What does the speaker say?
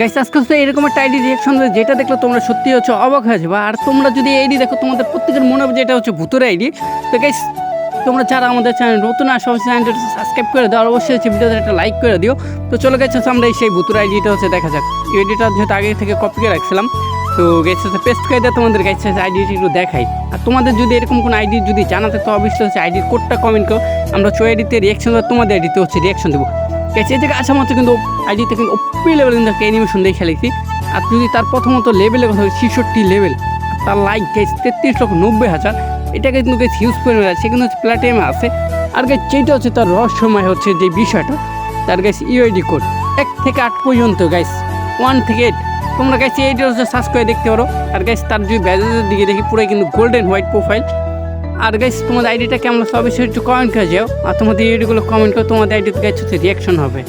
Guys আজকে হচ্ছে এরকম একটা আইডি রিয়াকশন দেবে যেটা দেখলে তোমরা সত্যি হচ্ছে অবাক হয়ে যাবে। আর তোমরা যদি আইডি দেখো তোমাদের প্রত্যেকের মনে হবে যে এটা হচ্ছে ভূতের আইডি। তো গাইস তোমরা যারা আমাদের চ্যানেল নতুন আসো অবশ্যই চ্যানেলটা সাবস্ক্রাইব করে দাও, আর অবশ্যই হচ্ছে ভিডিওতে একটা লাইক করে দিও। তো চলো গাইস হচ্ছে আমরা সেই ভূতের আইডিটা হচ্ছে দেখা যাক। এই আইডিটা যেহেতু আগে থেকে কপি করে রাখছিলাম, তো গাইস হচ্ছে পেস্ট করে দেয় তোমাদের গাইস হচ্ছে আইডিটি একটু দেখাই। আর তোমাদের যদি এরকম কোনো আইডি যদি জানাতে তো অবশ্যই হচ্ছে আইডির কোডটা কমেন্ট করো, আমরা চো আইডিতে রিয়াকশন দেবো, তোমাদের আইডিতে হচ্ছে রিয়াকশন দেবো। গেছে এই জায়গায় আসা মাত্র কিন্তু আইডিতে কিন্তু ওপি লেভেল কিন্তু একটা অ্যানিমেশন দিয়ে খেলেছি। আর যদি তার প্রথমত লেভেলের কথা 66 লেভেল, তার লাইক গেছে 33,90,000, এটাকে কিন্তু গেছে হিউজ পরিমাণে আছে, সে কিন্তু হচ্ছে প্ল্যাটিনামে আছে। আর গেছে যেটা হচ্ছে তার রহস্যময় হচ্ছে যে বিষয়টা, তার গেছে ইউআইডি কোড 1 থেকে 8 পর্যন্ত গাইস 1 থেকে 8 তোমরা গেছে এইটা হচ্ছে সার্চ করে দেখতে পারো। আর গাইস তার যদি ব্যাজের দিকে দেখি পুরো কিন্তু গোল্ডেন হোয়াইট প্রোফাইল। আর গাইস তোমাদের আইডিটা কেমন অবশ্যই একটু কমেন্ট করে যাও, আর তোমাদের আইডিগুলো কমেন্ট করে তোমাদের আইডিতে গাইস হচ্ছে রিয়াকশন হবে।